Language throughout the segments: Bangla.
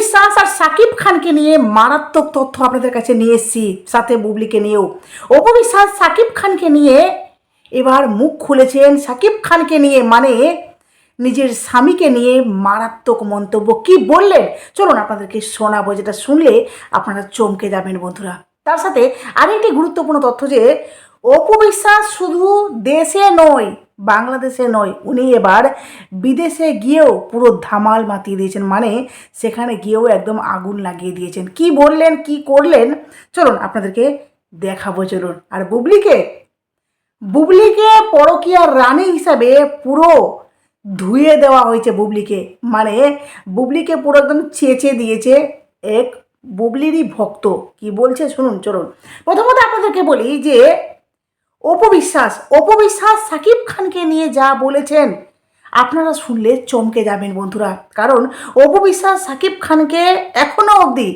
বিশ্বাস আর সাকিব খানকে নিয়ে মারাত্মক তথ্য আপনাদের কাছে নিয়ে এসেছি, সাথে বুবলিকে নিয়েও। অপু বিশ্বাস সাকিব খানকে নিয়ে এবার মুখ খুলেছেন। সাকিব খানকে নিয়ে মানে নিজের স্বামীকে নিয়ে মারাত্মক মন্তব্য কি বললেন চলুন আপনাদেরকে শোনাবো, যেটা শুনলে আপনারা চমকে যাবেন বন্ধুরা। তার সাথে আরেকটি গুরুত্বপূর্ণ তথ্য যে অপু বিশ্বাস শুধু দেশে নয়, বাংলাদেশে নয়, উনি এবার বিদেশে গিয়েও পুরো ধামাল মাতিয়ে দিয়েছেন, মানে সেখানে গিয়েও একদম আগুন লাগিয়ে দিয়েছেন। কি বললেন কি করলেন চলুন আপনাদেরকে দেখাবো চলুন। আর বুবলিকে বুবলিকে পরকীয়ার রানী হিসাবে পুরো ধুয়ে দেওয়া হয়েছে বুবলিকে, মানে বুবলিকে পুরো একদম চেঁচে দিয়েছে এক বুবলিরই ভক্ত। কি বলছে শুনুন চলুন। প্রথমত আপনাদেরকে বলি যে অপু বিশ্বাস সাকিব খানকে নিয়ে যা বলেছেন আপনারা শুনলে চমকে যাবেন বন্ধুরা। কারণ অপু বিশ্বাস সাকিব খানকে এখনও অবধি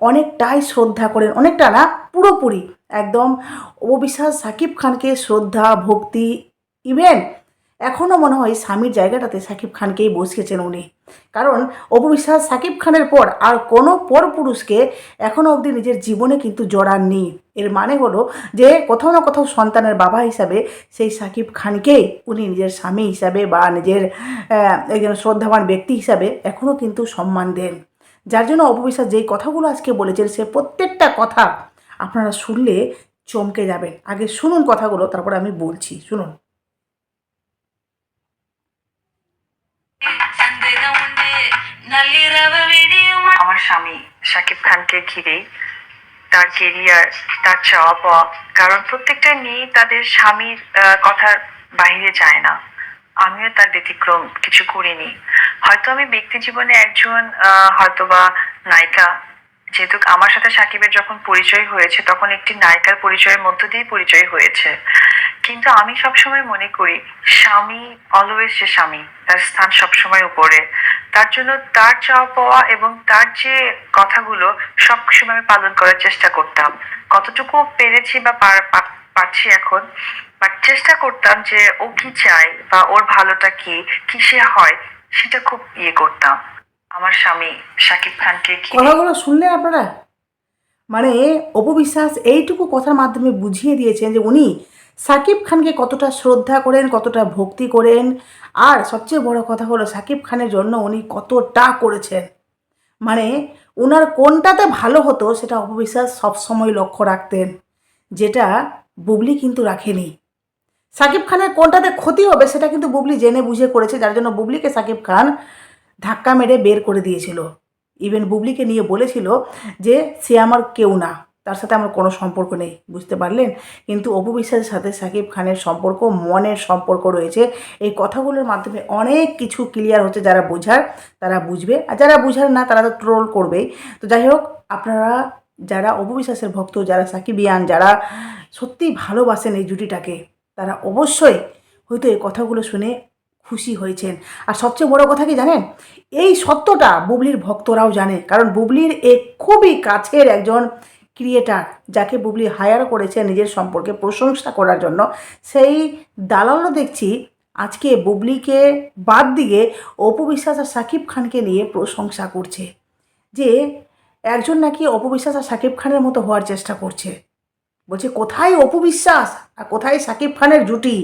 অনেকটাই শ্রদ্ধা করেন, অনেকটা না পুরোপুরি একদম। অপু বিশ্বাস সাকিব খানকে শ্রদ্ধা ভক্তি, ইভেন এখনও মনে হয় স্বামীর জায়গাটাতে সাকিব খানকেই বসিয়েছেন উনি। কারণ অপু বিশ্বাস সাকিব খানের পর আর কোনো পরপুরুষকে এখনও অবধি নিজের জীবনে কিন্তু জড়াননি। এর মানে হলো যে কোথাও না কোথাও সন্তানের বাবা হিসাবে সেই সাকিব খানকেই উনি নিজের স্বামী হিসাবে বা নিজের একজন শ্রদ্ধাবান ব্যক্তি হিসাবে এখনও কিন্তু সম্মান দেন। যার জন্য অপু বিশ্বাস যেই কথাগুলো আজকে বলেছেন সে প্রত্যেকটা কথা আপনারা শুনলে চমকে যাবেন। আগে শুনুন কথাগুলো, তারপর আমি বলছি, শুনুন। আমার স্বামী শাকিব খানকে ঘিরেই তার কেরিয়ার, তার চাওয়া পাওয়া, কারণ প্রত্যেকটা মেয়ে তাদের স্বামীর কথার বাইরে যায় না। আমিও তার ব্যতিক্রম কিছু করিনি। হয়তো আমি ব্যক্তি জীবনে একজন হয়তোবা নায়িকা, যেহেতু আমার সাথে সাকিবের যখন পরিচয় হয়েছে তখন একটি নায়িকার পরিচয়ের মধ্য দিয়ে পরিচয় হয়েছে, কিন্তু আমি সবসময় মনে করি স্বামী অলওয়েজ সে স্বামী, তার স্থান সবসময় উপরে। তার জন্য তার চাওয়া পাওয়া এবং তার যে কথাগুলো সবসময় আমি পালন করার চেষ্টা করতাম। কতটুকু পেরেছি বা পারছি এখন, বাট চেষ্টা করতাম যে ও কি চায় বা ওর ভালোটা কি কি সে হয় সেটা খুব করতাম। আমার স্বামী শাকিব খানকে কথাগুলো শুনলেন আপনারা, মানে অপু বিশ্বাস এইটুকু কথার মাধ্যমে বুঝিয়ে দিয়েছেন যে উনি সাকিব খানকে কতটা শ্রদ্ধা করেন, কতটা ভক্তি করেন, আর সবচেয়ে বড় কথা হলো সাকিব খানের জন্য উনি কতটা করেছেন। মানে ওনার কোনটাতে ভালো হতো সেটা অপু বিশ্বাস সবসময় লক্ষ্য রাখতেন, যেটা বুবলি কিন্তু রাখেনি। সাকিব খানের কোনটাতে ক্ষতি হবে সেটা কিন্তু বুবলি জেনে বুঝে করেছে, যার জন্য বুবলিকে সাকিব খান ধাক্কা মেরে বের করে দিয়েছিল। ইভেন বুবলিকে নিয়ে বলেছিল যে সে আমার কেউ না, তার সাথে আমার কোনো সম্পর্ক নেই, বুঝতে পারলেন? কিন্তু অপু বিশ্বাসের সাথে সাকিব খানের সম্পর্ক মনের সম্পর্ক রয়েছে। এই কথাগুলোর মাধ্যমে অনেক কিছু ক্লিয়ার হচ্ছে। যারা বোঝার তারা বুঝবে, আর যারা বুঝার না তারা তো ট্রোল করবেই। তো যাই হোক, আপনারা যারা অপু বিশ্বাসের ভক্ত, যারা সাকিবিয়ান, যারা সত্যিই ভালোবাসেন এই জুটিটাকে, তারা অবশ্যই হয়তো এই কথাগুলো শুনে খুশি হয়েছেন। আর সবচেয়ে বড় কথা কি জানেন, এই সত্যটা বুবলির ভক্তরাও জানে, কারণ বুবলির এক খুবই কাছের একজন ক্রিয়েটার যাকে বুবলি হায়ার করেছে নিজের সম্পর্কে প্রশংসা করার জন্য, সেই দালালও দেখছি আজকে বুবলিকে বাদ দিয়ে অপু বিশ্বাস আর সাকিব খানকে নিয়ে প্রশংসা করছে, যে একজন নাকি অপু বিশ্বাস আর সাকিব খানের মতো হওয়ার চেষ্টা করছে। বলছে কোথায় অপু বিশ্বাস আর কোথায় সাকিব খানের জুটি,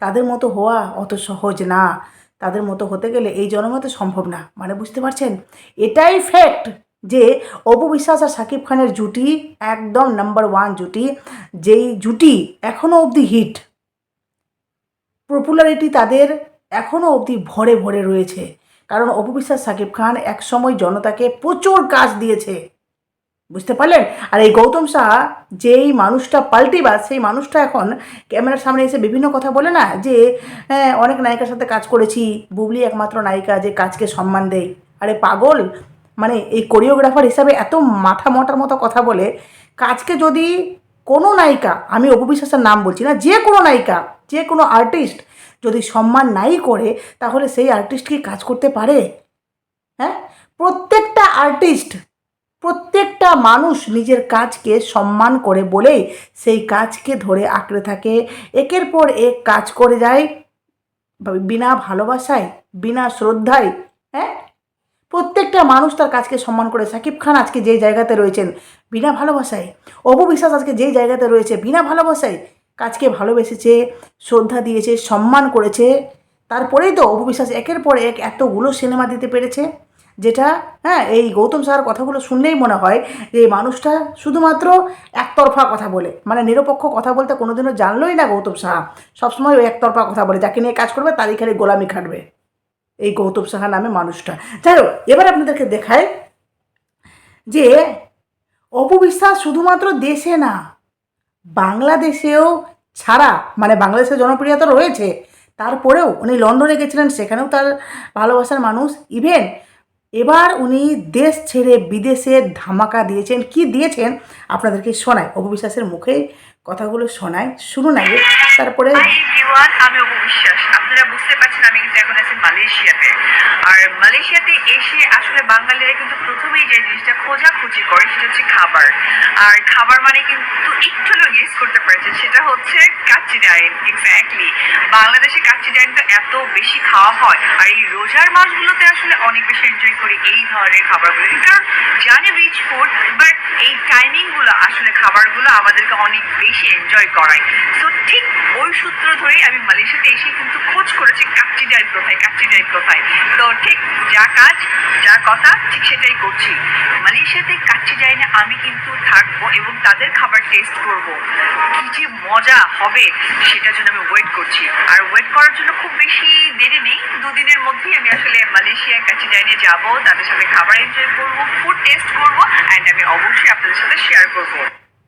তাদের মতো হওয়া অত সহজ না, তাদের মতো হতে গেলে এই জন্মে তো সম্ভব না। মানে বুঝতে পারছেন, এটাই ফ্যাক্ট যে অপু বিশ্বাস আর সাকিব খানের জুটি একদম নাম্বার ওয়ান জুটি, যেই জুটি এখনও অবধি হিট, পপুলারিটি তাদের এখনও অবধি ভরে ভরে রয়েছে। কারণ অপু বিশ্বাস সাকিব খান একসময় জনতাকে প্রচুর কাজ দিয়েছে, বুঝতে পারলেন? আর এই গৌতম সাহা যেই মানুষটা পাল্টিবাজ, সেই মানুষটা এখন ক্যামেরার সামনে এসে বিভিন্ন কথা বলে না, যে হ্যাঁ অনেক নায়িকার সাথে কাজ করেছি, বুবলি একমাত্র নায়িকা যে কাজকে সম্মান দেয়। আরে পাগল, মানে এই কোরিওগ্রাফার হিসাবে এত মাথা মোটার মতো কথা বলে, কাজকে যদি কোনো নায়িকা, আমি অপু বিশ্বাসের নাম বলছি না, যে কোনো নায়িকা, যে কোনো আর্টিস্ট যদি সম্মান নাই করে, তাহলে সেই আর্টিস্ট কি কাজ করতে পারে? হ্যাঁ, প্রত্যেকটা আর্টিস্ট, প্রত্যেকটা মানুষ নিজের কাজকে সম্মান করে বলেই সেই কাজকে ধরে আঁকড়ে থাকে, একের পর এক কাজ করে যায় বিনা ভালোবাসায়, বিনা শ্রদ্ধায়। হ্যাঁ, প্রত্যেকটা মানুষ তার কাজকে সম্মান করে। শাকিব খান আজকে যে জায়গাতে রয়েছেন বিনা ভালোবাসায়, অপু বিশ্বাস আজকে যেই জায়গাতে রয়েছে বিনা ভালোবাসায় কাজকে ভালোবেসেছে, শ্রদ্ধা দিয়েছে, সম্মান করেছে। তারপরেই তো অপু বিশ্বাস একের পর এক এতগুলো সিনেমা দিতে পেরেছে, যেটা হ্যাঁ এই গৌতম সাহার কথাগুলো শুনলেই মনে হয় যে এই মানুষটা শুধুমাত্র একতরফা কথা বলে, মানে নিরপেক্ষ কথা বলতে কোনোদিনও জানলোই না গৌতম সাহা। সবসময় ওই একতরফা কথা বলে, যাকে নিয়ে কাজ করবে তারই খালি গোলামি খাটবে এই গৌতম সাহা নামে মানুষটা। যাই হোক, এবার আপনাদেরকে দেখায় যে অপু বিশ্বাস শুধুমাত্র দেশে না, বাংলাদেশেও ছাড়া, মানে বাংলাদেশের জনপ্রিয়তা রয়েছে, তারপরেও উনি লন্ডনে গেছিলেন, সেখানেও তার ভালোবাসার মানুষ। ইভেন এবার উনি দেশ ছেড়ে বিদেশে ধামাকা দিয়েছেন। কি দিয়েছেন আপনাদেরকে শোনায়, অপু বিশ্বাসের মুখে কথাগুলো শোনায়, শুনুন আগে, তারপরে। হাই এভরিওয়ান, আমি অপু বিশ্বাস। আপনারা বুঝতে পারছেন আমি কিন্তু এখন আছি মালয়েশিয়াতে। আর মালয়েশিয়াতে এসে আসলে বাঙালিরা কিন্তু প্রথমেই যে জিনিসটা খোঁজাখুঁজি করে সেটা হচ্ছে খাবার। আর খাবার মানে কিন্তু একটু হলেও গেস করতে পারছেন, সেটা হচ্ছে কাচ্চি ডাইন। এক্স্যাক্টলি, বাংলাদেশে কাচ্চি ডাইনটা এত বেশি খাওয়া হয়, আর এই রোজার মাসগুলোতে আসলে অনেক বেশি এনজয় করি এই ধরনের খাবারগুলো, কারণ জানি রিচ ফুড, বাট এই টাইমিংগুলো আসলে খাবারগুলো আমাদেরকে অনেক বেশি এনজয় করায়। তো ঠিক ওই সূত্র ধরেই আমি মালয়েশিয়াতে এসে কিন্তু খোঁজ করেছি কাচ্চি ডাইন কোথায়, কাচ্চি ডাইন কোথায়। তো ঠিক যা কাজ যা কথা ঠিক সেটাই করছি। মালয়েশিয়াতে কাচ্চি ডাইনে আমি কিন্তু থাকবো এবং তাদের খাবার টেস্ট করব। কি যে মজা হবে সেটার জন্য আমি ওয়েট করছি। আর ওয়েট করার জন্য খুব বেশি দেরি নেই, দুদিনের মধ্যেই আমি আসলে মালয়েশিয়ায় কাচ্চি ডাইনে যাব, তাদের সাথে খাবার এনজয় করব, ফুড টেস্ট করব, অ্যান্ড আমি অবশ্যই আপনাদের সাথে শেয়ার করব।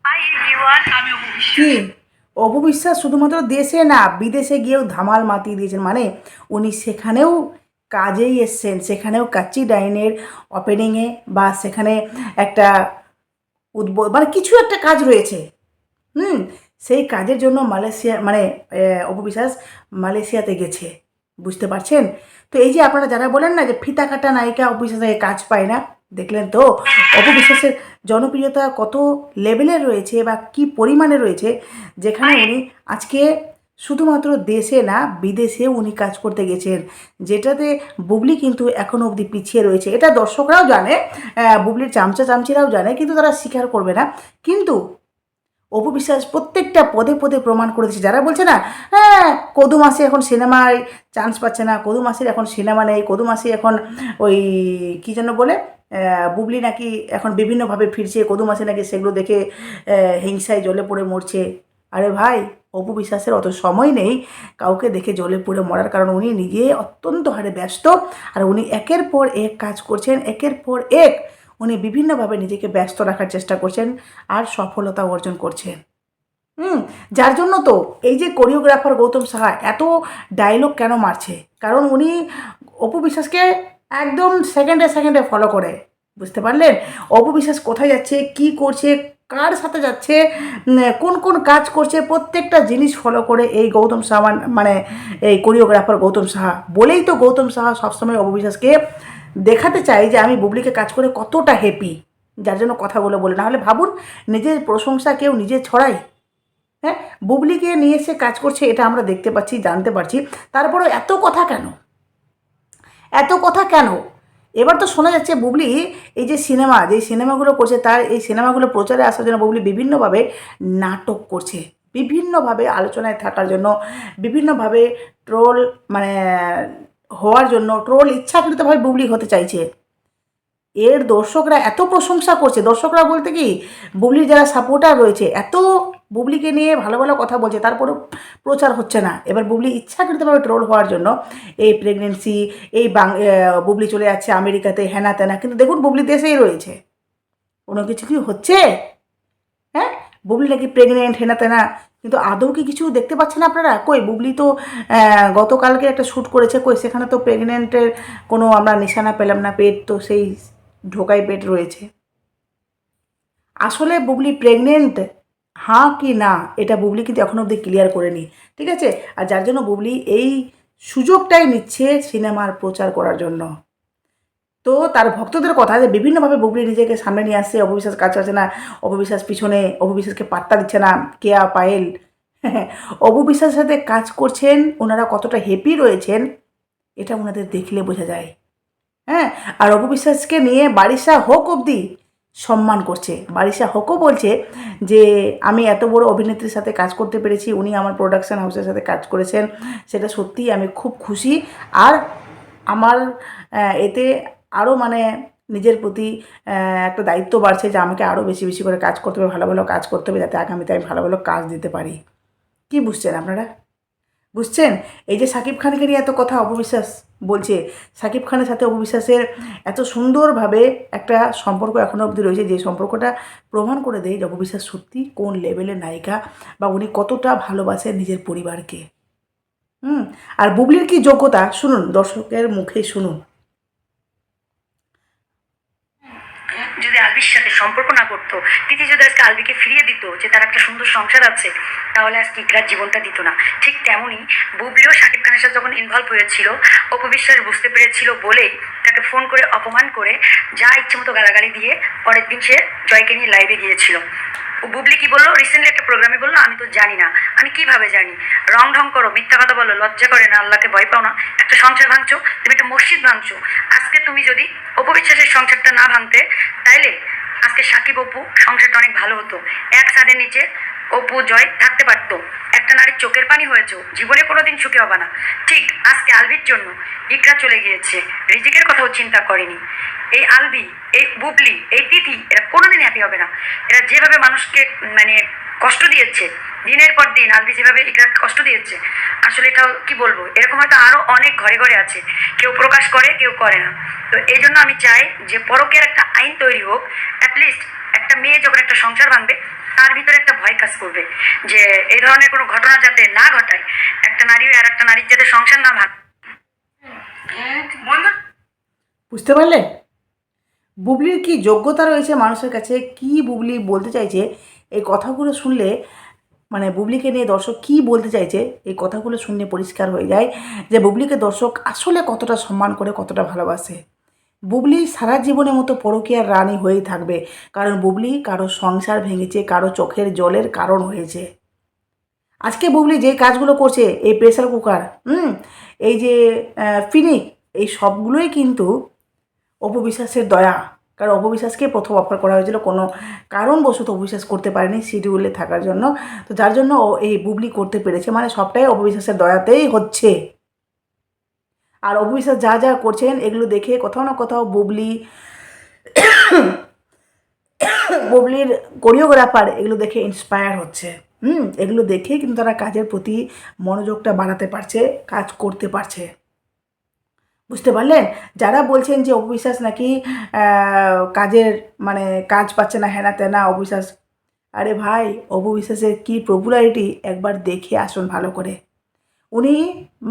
হাই এভরিওয়ান, আমি অপু বিশ্বাস। কি অপু বিশ্বাস শুধুমাত্র দেশে না, বিদেশে গিয়েও ধামাল মাতিয়ে দিয়েছেন। মানে উনি সেখানেও কাজেই এসছেন, সেখানেও কাচ্চি ডাইনের ওপেনিংয়ে বা সেখানে একটা মানে কিছু একটা কাজ রয়েছে। হুম, সেই কাজের জন্য মালয়েশিয়া, মানে অপু বিশ্বাস মালয়েশিয়াতে গেছে, বুঝতে পারছেন? তো এই যে আপনারা যারা বলেন না যে ফিতা কাটা নায়িকা অপু বিশ্বাস কাজ পায় না, দেখলেন তো অপু বিশ্বাসের জনপ্রিয়তা কত লেভেলের রয়েছে বা কি পরিমাণে রয়েছে, যেখানে উনি আজকে শুধুমাত্র দেশে না বিদেশেও উনি কাজ করতে গেছেন, যেটাতে বুবলি কিন্তু এখনও অবধি পিছিয়ে রয়েছে। এটা দর্শকরাও জানে, বুবলির চামচা চামচিরাও জানে, কিন্তু তারা স্বীকার করবে না। কিন্তু অপু বিশ্বাস প্রত্যেকটা পদে পদে প্রমাণ করে দিচ্ছে। যারা বলছে না হ্যাঁ কদু মাসি এখন সিনেমায় চান্স পাচ্ছে না, কদু মাসির এখন সিনেমা নেই, কদু মাসি এখন ওই কী যেন বলে বুবলি নাকি এখন বিভিন্নভাবে ফিরছে, কদু মাসি নাকি সেগুলো দেখে হিংসায় জ্বলে পড়ে মরছে। আরে ভাই, অপু বিশ্বাসের অত সময় নেই কাউকে দেখে জ্বলে পড়ে মরার, কারণ উনি নিজে অত্যন্ত হারে ব্যস্ত। আর উনি একের পর এক কাজ করছেন, একের পর এক উনি বিভিন্নভাবে নিজেকে ব্যস্ত রাখার চেষ্টা করছেন আর সফলতা অর্জন করছেন। যার জন্য তো এই যে কোরিওগ্রাফার গৌতম সাহা এত ডায়লগ কেন মারছে, কারণ উনি অপু বিশ্বাসকে একদম সেকেন্ডে সেকেন্ডে ফলো করে। বুঝতে পারলেন অপু বিশ্বাস কোথায় যাচ্ছে, কি করছে, কার সাথে যাচ্ছে, কোন কোন কাজ করছে, প্রত্যেকটা জিনিস ফলো করে এই গৌতম সাহা, মানে এই কোরিওগ্রাফার গৌতম সাহা বলেই তো গৌতম সাহা সবসময় অপু বিশ্বাসকে দেখাতে চাই যে আমি বুবলিকে কাজ করে কতটা হ্যাপি, যার জন্য কথাগুলো বলে। না হলে ভাবুন, নিজের প্রশংসা কেউ নিজে ছড়ায়? হ্যাঁ, বুবলিকে নিয়ে এসে কাজ করছে, এটা আমরা দেখতে পাচ্ছি, জানতে পারছি, তারপরেও এত কথা কেন, এত কথা কেন? এবার তো শোনা যাচ্ছে বুবলি এই যে সিনেমাগুলো করছে, তার এই সিনেমাগুলো প্রচারে আসার জন্য বুবলি বিভিন্নভাবে নাটক করছে, বিভিন্নভাবে আলোচনায় থাকার জন্য, বিভিন্নভাবে ট্রোল, মানে হওয়ার জন্য, ট্রোল ইচ্ছাকৃতভাবে বুবলি হতে চাইছে। এর দর্শকরা এত প্রশংসা করছে, দর্শকরা বলতে কি বুবলির যারা সাপোর্টার রয়েছে এত বুবলিকে নিয়ে ভালো ভালো কথা বলছে, তারপরেও প্রচার হচ্ছে না। এবার বুবলি ইচ্ছাকৃতভাবে ট্রোল হওয়ার জন্য এই প্রেগনেন্সি, এই বুবলি চলে যাচ্ছে আমেরিকাতে, হেনা তেনা, কিন্তু দেখুন বুবলি দেশেই রয়েছে, কোনো কিছু কি হচ্ছে? হ্যাঁ, বুবলি নাকি প্রেগনেন্ট, হেনা তেনা, কিন্তু আদৌ কি কিছু দেখতে পাচ্ছেন আপনারা? কই বুবলি তো গতকালকে একটা শ্যুট করেছে, কই সেখানে তো প্রেগনেন্টের কোনো আমরা নিশানা পেলাম না, পেট তো সেই ঢোকাই পেট রয়েছে। আসলে বুবলি প্রেগনেন্ট হ্যাঁ কি না, এটা বুবলি কিন্তু এখনও অবধি ক্লিয়ার করেনি, ঠিক আছে? আর যার জন্য বুবলি এই সুযোগটাই নিচ্ছে সিনেমার প্রচার করার জন্য। তো তার ভক্তদের কথা যে বিভিন্নভাবে বুবলি নিজেকে সামনে নিয়ে আসছে, অপু বিশ্বাস কাজ আছে না, অপু বিশ্বাস পিছনে, অপু বিশ্বাসকে পাত্তা দিচ্ছে না কেয়া পায়েল। অপু বিশ্বাসের সাথে কাজ করছেন, ওনারা কতটা হ্যাপি রয়েছেন এটা ওনাদের দেখলে বোঝা যায়। হ্যাঁ, আর অপবিশ্বাসকে নিয়ে বারিশা হোক অবধি সম্মান করছে। বারিশা হোকও বলছে যে আমি এত বড় অভিনেত্রীর সাথে কাজ করতে পেরেছি, উনি আমার প্রোডাকশন হাউসের সাথে কাজ করেছেন, সেটা সত্যিই আমি খুব খুশি। আর আমার এতে আরও মানে নিজের প্রতি একটা দায়িত্ব বাড়ছে যে আমাকে আরও বেশি বেশি করে কাজ করতে হবে, ভালো ভালো কাজ করতে হবে, যাতে আগামীতে আমি ভালো ভালো কাজ দিতে পারি। কি বুঝছেন আপনারা? বুঝছেন? এই যে শাকিব খানকে নিয়ে এত কথা অপবিশ্বাস বলছে, শাকিব খানের সাথে অপবিশ্বাসের এত সুন্দরভাবে একটা সম্পর্ক এখনও অবধি রয়েছে, যে সম্পর্কটা প্রমাণ করে দেয় যে অপবিশ্বাস সত্যি কোন লেভেলের নায়িকা, বা উনি কতটা ভালোবাসেন নিজের পরিবারকে। আর বুবলির কি যোগ্যতা শুনুন, দর্শকের মুখে শুনুন। যদি আলবির সাথে সম্পর্ক না করতো, তিথি যদি আজকে আলবিকে ফিরিয়ে দিত, যে তার একটা সুন্দর সংসার আছে, তাহলে আজকে ইকরার জীবনটা দিত না। ঠিক তেমনই বুবলিও শাকিব খানের সাথে যখন ইনভলভ হয়েছিল, অপবিশ্বাস বুঝতে পেরেছিল বলেই তাকে ফোন করে অপমান করে যা ইচ্ছে মতো গালাগালি দিয়ে পরের দিন সে জয়কে নিয়ে লাইভে গিয়েছিল। ও বুবলি কি বললো রিসেন্টলি একটা প্রোগ্রামে বললো, আমি তো জানি না, আমি কিভাবে জানি, রং ঢং করো, মিথ্যা কথা বলো, লজ্জা করে না, আল্লাহকে ভয় পাও না, একটা সংসার ভাঙছো, তুমি একটা মসজিদ ভাঙছো। আজকে তুমি যদি অপবিশ্বাসের সংসারটা না ভাঙতে, তাইলে আজকে সাকিব অপু সংসারটা অনেক ভালো হতো। এক ছাদের নিচে অপু জয় থাকতে পারতো। একটা নারীর চোখের পানি হয়েছে, জীবনে কোনোদিন সুখী হবে না। ঠিক আজকে আলবির জন্য ইকরা চলে গিয়েছে, রিজিকের কথাও চিন্তা করেনি। এই আলবি, এই বুবলি, এই তিথি, এরা কোনোদিন হ্যাপি হবে না। এরা যেভাবে মানুষকে মানে কষ্ট দিয়েছে, দিনের পর দিন আলবি যেভাবে ইকরা কষ্ট দিয়েছে, আসলে এটাও কি বলবো, এরকম হয়তো আরো অনেক ঘরে ঘরে আছে, কেউ প্রকাশ করে কেউ করে না। তো এই জন্য আমি চাই যে পরকীয়ার একটা আইন তৈরি হোক। অ্যাটলিস্ট একটা মেয়ে যখন একটা সংসার ভাঙবে, তার ভিতরে একটা ভয় কাজ করবে যে এই ধরনের কোনো ঘটনা যাতে না ঘটায়, একটা নারী আর একটা নারীর যাতে সংসার না ভাঙে। বুঝতে পারলেন বুবলির কি যোগ্যতা রয়েছে মানুষের কাছে, কি বুবলি বলতে চাইছে? এই কথাগুলো শুনলে মানে বুবলিকে নিয়ে দর্শক কি বলতে চাইছে, এই কথাগুলো শুনলে পরিষ্কার হয়ে যায় যে বুবলিকে দর্শক আসলে কতটা সম্মান করে, কতটা ভালোবাসে। বুবলি সারা জীবনের মতো পরকীয়ার রানী হয়েই থাকবে, কারণ বুবলি কারো সংসার ভেঙেছে, কারো চোখের জলের কারণ হয়েছে। আজকে বুবলি যে কাজগুলো করছে, এই প্রেসার কুকার, এই যে ফিনিক, এই সবগুলোই কিন্তু অপবিশ্বাসের দয়া। কারণ অপবিশ্বাসকে প্রথম অফার করা হয়েছিল, কোনো কারণবশত অপবিশ্বাস করতে পারেনি শিডিউলে থাকার জন্য, তো যার জন্য এই বুবলি করতে পেরেছে, মানে সবটাই অপবিশ্বাসের দয়াতেই হচ্ছে। আর অপবিশ্বাস যা যা করছেন এগুলো দেখে কোথাও না কোথাও বুবলির কোরিওগ্রাফার এগুলো দেখে ইন্সপায়ার হচ্ছে। এগুলো দেখে কিন্তু তারা কাজের প্রতি মনোযোগটা বাড়াতে পারছে, কাজ করতে পারছে। বুঝতে পারলেন? যারা বলছেন যে অপবিশ্বাস নাকি কাজের মানে কাজ পাচ্ছে না, হেনা তেনা অপবিশ্বাস, আরে ভাই, অপবিশ্বাসের কী পপুলারিটি একবার দেখে আসুন ভালো করে। উনি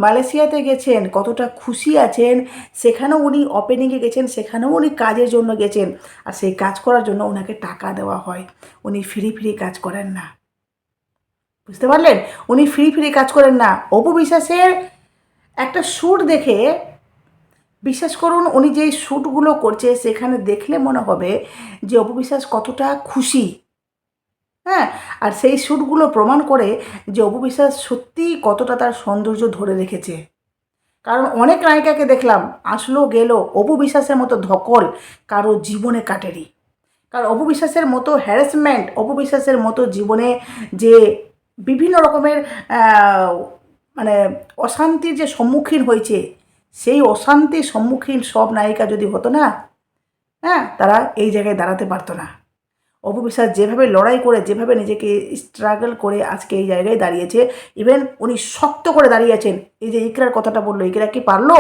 মালয়েশিয়াতে গেছেন, কতটা খুশি আছেন, সেখানেও উনি ওপেনিংয়ে গেছেন, সেখানেও উনি কাজের জন্য গেছেন, আর সেই কাজ করার জন্য ওনাকে টাকা দেওয়া হয়। উনি ফ্রি ফ্রি কাজ করেন না। বুঝতে পারলেন? উনি ফ্রি ফ্রি কাজ করেন না। অপবিশ্বাসের একটা শ্যুট দেখে, বিশ্বাস করুন, উনি যেই শ্যুটগুলো করছে সেখানে দেখলে মনে হবে যে অপবিশ্বাস কতটা খুশি। হ্যাঁ, আর সেই শ্যুটগুলো প্রমাণ করে যে অপবিশ্বাস সত্যিই কতটা তার সৌন্দর্য ধরে রেখেছে। কারণ অনেক নায়িকাকে দেখলাম, আসলো গেল, অপবিশ্বাসের মতো ধকল কারো জীবনে কাটেনি। কারণ অপবিশ্বাসের মতো হ্যারাসমেন্ট, অপবিশ্বাসের মতো জীবনে যে বিভিন্ন রকমের মানে অশান্তির যে সম্মুখীন হয়েছে, সেই অশান্তির সম্মুখীন সব নায়িকা যদি হতো না, হ্যাঁ, তারা এই জায়গায় দাঁড়াতে পারতো না। অপবিশ্বাস যেভাবে লড়াই করে, যেভাবে নিজেকে স্ট্রাগল করে আজকে এই জায়গায় দাঁড়িয়েছে, ইভেন উনি শক্ত করে দাঁড়িয়েছেন। এই যে ইকরার কথাটা বললো, ইকরা কি পারলো?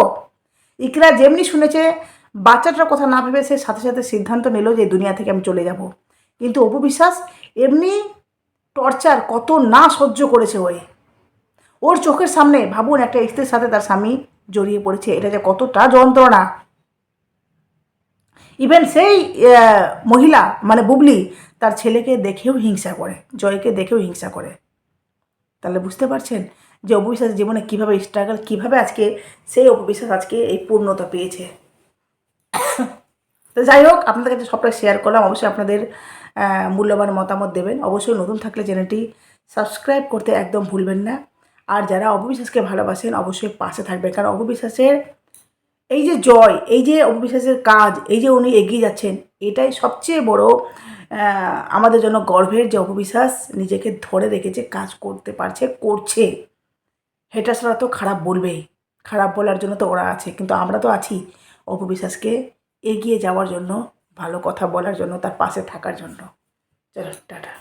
ইকরা যেমনি শুনেছে, বাচ্চাটার কথা না ভেবে সে সাথে সাথে সিদ্ধান্ত নিল যে দুনিয়া থেকে আমি চলে যাব। কিন্তু অপবিশ্বাস এমনি টর্চার কত না সহ্য করেছে ওর চোখের সামনে। ভাবুন, একটা স্ত্রীর সাথে তার স্বামী জড়িয়ে পড়েছে, এটা যে কতটা যন্ত্রণা। ইভেন সেই মহিলা মানে বুবলি তার ছেলেকে দেখেও হিংসা করে, জয়কে দেখেও হিংসা করে। তাহলে বুঝতে পারছেন যে অপবিশ্বাস জীবনে কীভাবে স্ট্রাগল, কীভাবে আজকে সেই অপবিশ্বাস আজকে এই পূর্ণতা পেয়েছে। তো যাই হোক, আপনাদের কাছে সবটা শেয়ার করলাম। অবশ্যই আপনাদের মূল্যবান মতামত দেবেন। অবশ্যই নতুন থাকলে চ্যানেলটি সাবস্ক্রাইব করতে একদম ভুলবেন না। আর যারা অপবিশ্বাসকে ভালোবাসেন অবশ্যই পাশে থাকবেন, কারণ অপবিশ্বাসের এই যে জয়, এই যে অপবিশ্বাসের কাজ, এই যে উনি এগিয়ে যাচ্ছেন, এটাই সবচেয়ে বড় আমাদের জন্য গর্বের, যে অপবিশ্বাস নিজেকে ধরে রেখেছে, কাজ করতে পারছে, করছে। হেটার্সরা তো খারাপ বলবেই, খারাপ বলার জন্য তো ওরা আছে, কিন্তু আমরা তো আছি অপবিশ্বাসকে এগিয়ে যাওয়ার জন্য, ভালো কথা বলার জন্য, তার পাশে থাকার জন্য। চলো টাটা।